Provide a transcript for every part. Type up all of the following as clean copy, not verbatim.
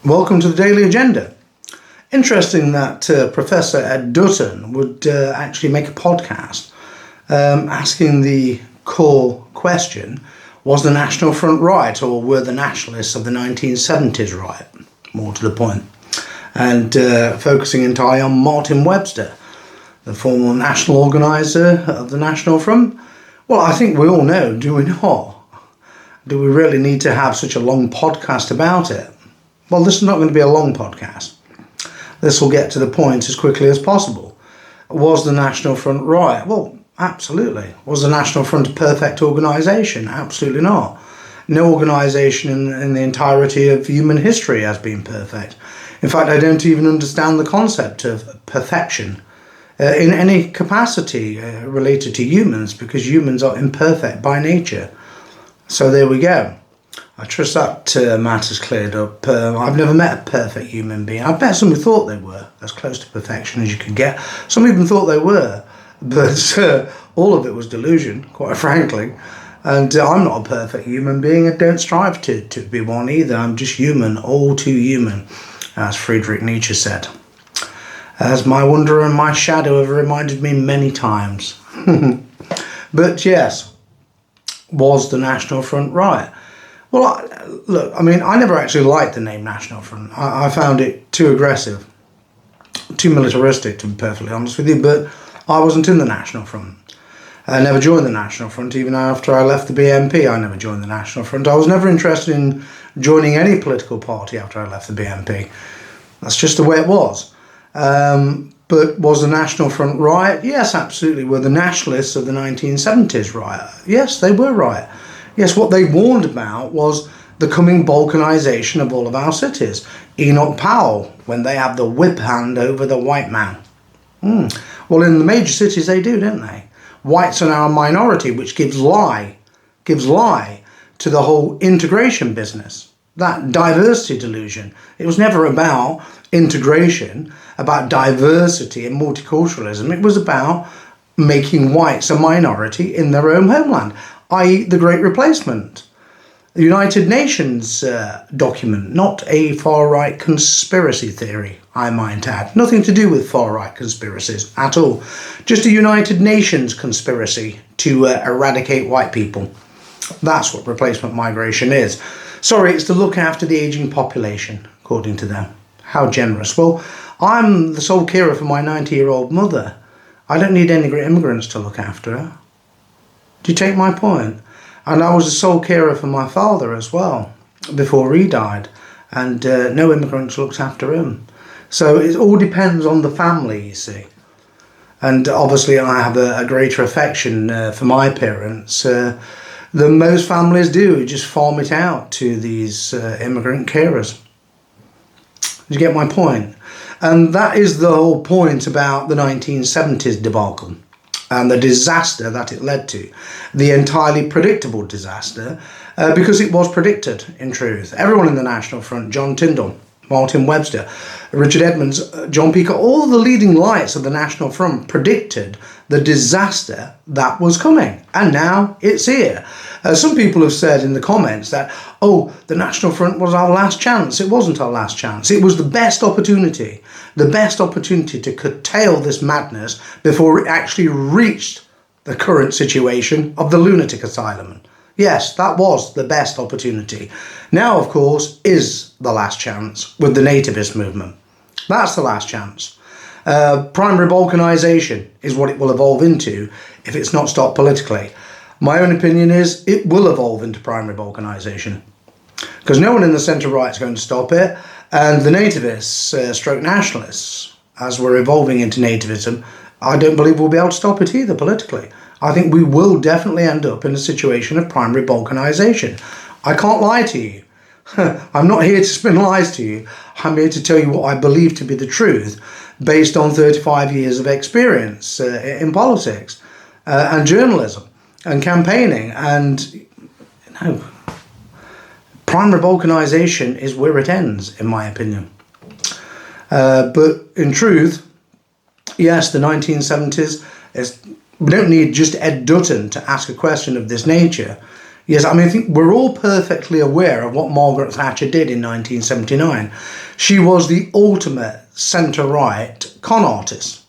Welcome to the Daily Agenda. Interesting that Professor Ed Dutton would actually make a podcast asking the core question, was the National Front right, or were the nationalists of the 1970s right? More to the point. And focusing entirely on Martin Webster, the former national organiser of the National Front. Well, I think we all know, do we not? Do we really need to have such a long podcast about it? Well, this is not going to be a long podcast. This will get to the point as quickly as possible. Was the National Front right? Well, absolutely. Was the National Front a perfect organisation? Absolutely not. No organisation in the entirety of human history has been perfect. In fact, I don't even understand the concept of perfection in any capacity related to humans, because humans are imperfect by nature. So there we go. I trust that matter's cleared up. I've never met a perfect human being. I've met some who thought they were as close to perfection as you could get. Some even thought they were, but all of it was delusion, quite frankly. And I'm not a perfect human being. I don't strive to be one either. I'm just human, all too human, as Friedrich Nietzsche said. As my wonder and my shadow have reminded me many times. But yes, was the National Front right? Well, look, I mean, I never actually liked the name National Front. I found it too aggressive, too militaristic, to be perfectly honest with you, but I wasn't in the National Front. I never joined the National Front. Even after I left the BNP, I never joined the National Front. I was never interested in joining any political party after I left the BNP. That's just the way it was. But was the National Front right? Yes, absolutely. Were the nationalists of the 1970s right? Yes, they were right. Yes, what they warned about was the coming balkanisation of all of our cities. Enoch Powell, when they have the whip hand over the white man. Well, in the major cities they do, don't they? Whites are now a minority, which gives lie to the whole integration business. That diversity delusion. It was never about integration, about diversity and multiculturalism. It was about making whites a minority in their own homeland, i.e. the Great Replacement. The United Nations document, not a far-right conspiracy theory, I might add. Nothing to do with far-right conspiracies at all. Just a United Nations conspiracy to eradicate white people. That's what replacement migration is. Sorry, it's to look after the ageing population, according to them. How generous. Well, I'm the sole carer for my 90-year-old mother. I don't need any immigrants to look after her. Do you take my point? And I was the sole carer for my father as well, before he died. And no immigrants looked after him. So it all depends on the family, you see. And obviously I have a greater affection for my parents than most families do. Just farm it out to these immigrant carers. Do you get my point? And that is the whole point about the 1970s debacle and the disaster that it led to. The entirely predictable disaster, because it was predicted, in truth. Everyone in the National Front, John Tyndall, Martin Webster, Richard Edmonds, John Peake, all the leading lights of the National Front predicted the disaster that was coming. And now it's here. Some people have said in the comments that, oh, the National Front was our last chance. It wasn't our last chance. It was the best opportunity to curtail this madness before it actually reached the current situation of the lunatic asylum. Yes, that was the best opportunity. Now, of course, is the last chance with the nativist movement. That's the last chance. Primary balkanisation is what it will evolve into if it's not stopped politically. My own opinion is it will evolve into primary balkanisation, because no one in the centre-right is going to stop it, and the nativists, stroke nationalists, as we're evolving into nativism, I don't believe we'll be able to stop it either politically. I think we will definitely end up in a situation of primary balkanisation. I can't lie to you. I'm not here to spin lies to you. I'm here to tell you what I believe to be the truth based on 35 years of experience in politics and journalism and campaigning. And primary balkanisation is where it ends, in my opinion. But in truth, yes, the 1970s, we don't need just Ed Dutton to ask a question of this nature. Yes, I mean, I think we're all perfectly aware of what Margaret Thatcher did in 1979. She was the ultimate centre-right con artist.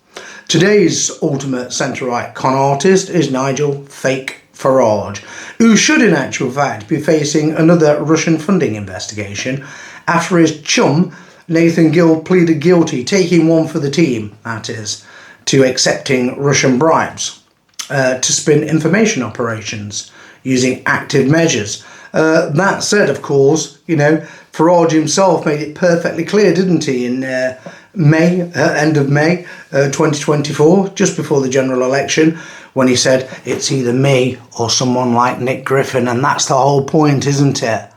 Today's ultimate centre-right con artist is Nigel Fake Farage, who should in actual fact be facing another Russian funding investigation after his chum Nathan Gill pleaded guilty, taking one for the team, that is, to accepting Russian bribes to spin information operations using active measures. That said, of course, Farage himself made it perfectly clear, didn't he, in end of May 2024, just before the general election, when he said, it's either me or someone like Nick Griffin, and that's the whole point, isn't it?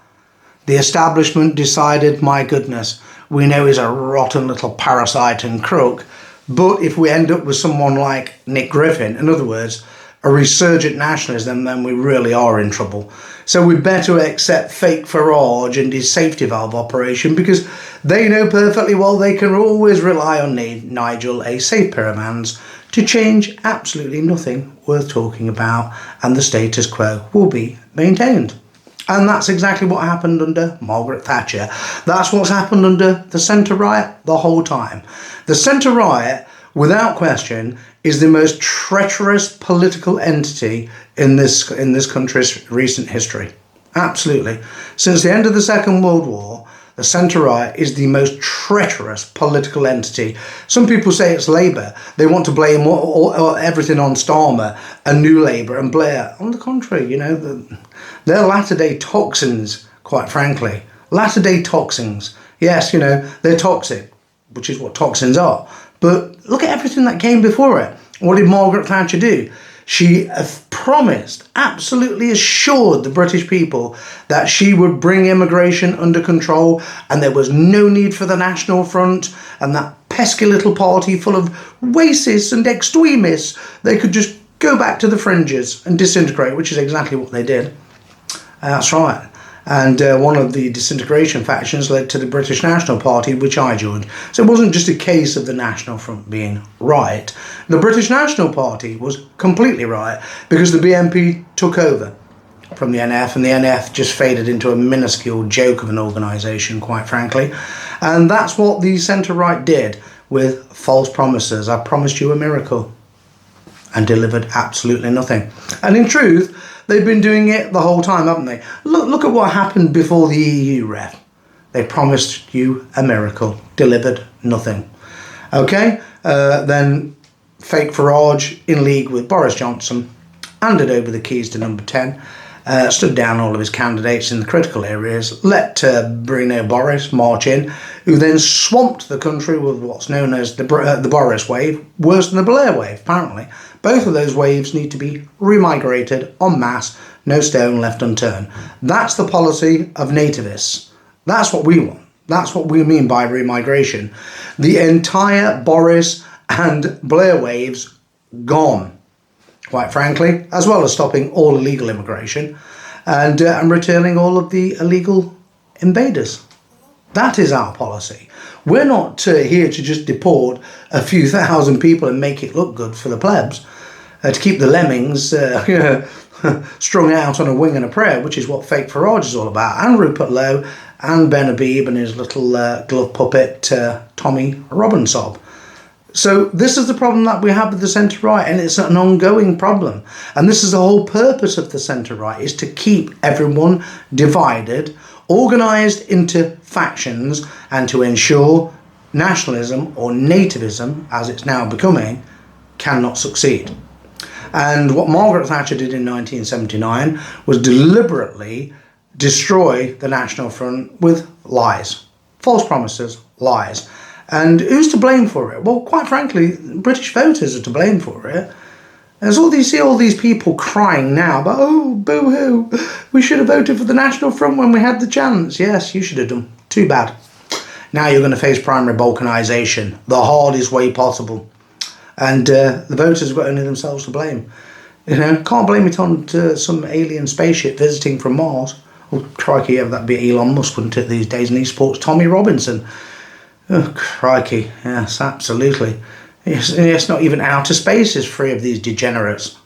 The establishment decided, my goodness, we know he's a rotten little parasite and crook, but if we end up with someone like Nick Griffin, in other words, a resurgent nationalist, then we really are in trouble. So we better accept Fake Farage and his safety valve operation, because they know perfectly well they can always rely on Nigel, a safe pair of hands, to change absolutely nothing worth talking about, and the status quo will be maintained. And that's exactly what happened under Margaret Thatcher. That's what's happened under the centre-right the whole time. The centre-right, without question, is the most treacherous political entity in this country's recent history. Absolutely. Since the end of the Second World War, the centre-right is the most treacherous political entity. Some people say it's Labour. They want to blame everything on Starmer and New Labour and Blair. On the contrary, they're latter-day toxins, quite frankly. Latter-day toxins. Yes, they're toxic, which is what toxins are. But look at everything that came before it. What did Margaret Thatcher do? She promised, absolutely assured the British people that she would bring immigration under control and there was no need for the National Front and that pesky little party full of racists and extremists. They could just go back to the fringes and disintegrate, which is exactly what they did. That's right. And one of the disintegration factions led to the British National Party, which I joined. So it wasn't just a case of the National Front being right. The British National Party was completely right because the BNP took over from the NF, and the NF just faded into a minuscule joke of an organisation, quite frankly. And that's what the centre-right did with false promises. I promised you a miracle, and delivered absolutely nothing. And in truth, they've been doing it the whole time, haven't they? Look at what happened before the EU ref. They promised you a miracle, delivered nothing. Okay, then Fake Farage, in league with Boris Johnson, handed over the keys to number 10, stood down all of his candidates in the critical areas, let Bruno Boris march in, who then swamped the country with what's known as the Boris wave, worse than the Blair wave, apparently. Both of those waves need to be remigrated en masse, no stone left unturned. That's the policy of nativists. That's what we want. That's what we mean by remigration. The entire Boris and Blair waves gone, quite frankly, as well as stopping all illegal immigration and returning all of the illegal invaders. That is our policy. We're not here to just deport a few thousand people and make it look good for the plebs, to keep the lemmings strung out on a wing and a prayer, which is what Fake Farage is all about, and Rupert Lowe and Ben Habib and his little glove puppet Tommy Robinson. So this is the problem that we have with the centre-right, and it's an ongoing problem. And this is the whole purpose of the centre-right, is to keep everyone divided, organised into factions, and to ensure nationalism, or nativism, as it's now becoming, cannot succeed. And what Margaret Thatcher did in 1979 was deliberately destroy the National Front with lies, false promises, lies. And who's to blame for it? Well, quite frankly, British voters are to blame for it. As you see all these people crying now about, oh, boo-hoo, we should have voted for the National Front when we had the chance. Yes, you should have done. Too bad. Now you're going to face primary balkanisation, the hardest way possible. And the voters have got only themselves to blame. Can't blame it on some alien spaceship visiting from Mars. Oh, crikey, yeah, that'd be Elon Musk, wouldn't it, these days? And he supports Tommy Robinson. Oh, crikey, yes, absolutely. Yes, not even outer space is free of these degenerates.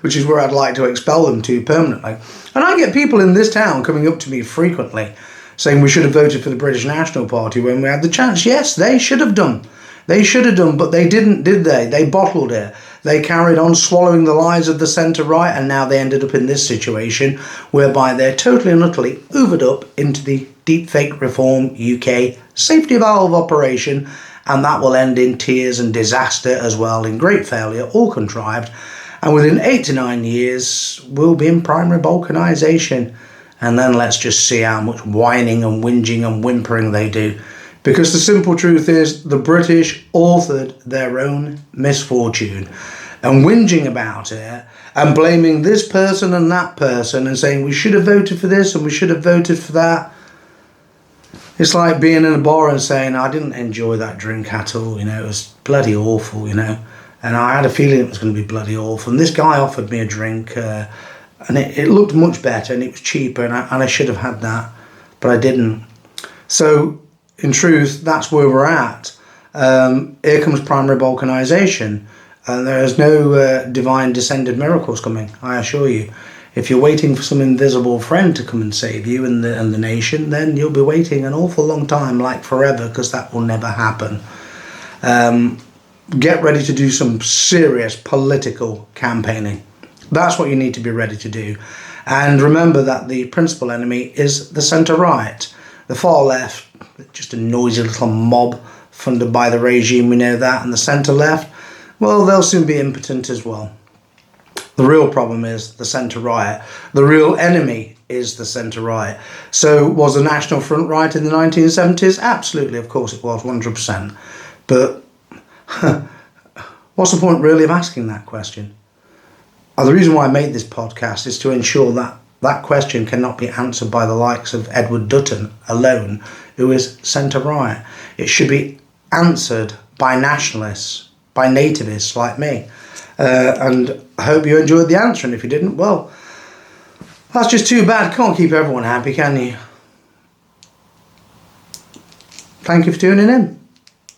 which is where I'd like to expel them to permanently. And I get people in this town coming up to me frequently saying we should have voted for the British National Party when we had the chance. Yes, they should have done. They should have done, but they didn't, did they? They bottled it. They carried on swallowing the lies of the centre-right, and now they ended up in this situation whereby they're totally and utterly hoovered up into the deepfake reform UK safety valve operation, and that will end in tears and disaster as well, in great failure, all contrived. And within 8 to 9 years, we'll be in primary balkanisation. And then let's just see how much whining and whinging and whimpering they do. Because the simple truth is, the British authored their own misfortune. And whinging about it, and blaming this person and that person, and saying we should have voted for this and we should have voted for that. It's like being in a bar and saying, I didn't enjoy that drink at all, it was bloody awful, And I had a feeling it was going to be bloody awful. And this guy offered me a drink, and it looked much better and it was cheaper, and I should have had that, but I didn't. So, in truth, that's where we're at. Here comes primary balkanisation, and there is no divine descended miracles coming, I assure you. If you're waiting for some invisible friend to come and save you and the nation, then you'll be waiting an awful long time, like forever, because that will never happen. Get ready to do some serious political campaigning. That's what you need to be ready to do. And remember that the principal enemy is the centre-right. The far left, just a noisy little mob funded by the regime, we know that. And the centre-left, well, they'll soon be impotent as well. The real problem is the centre-right. The real enemy is the centre-right. So was the National Front right in the 1970s? Absolutely, of course it was, 100%. But what's the point really of asking that question? The reason why I made this podcast is to ensure that that question cannot be answered by the likes of Ed Dutton alone, who is centre-right. It should be answered by nationalists, by nativists like me. And I hope you enjoyed the answer, and if you didn't, well, that's just too bad. Can't keep everyone happy, can you? Thank you for tuning in.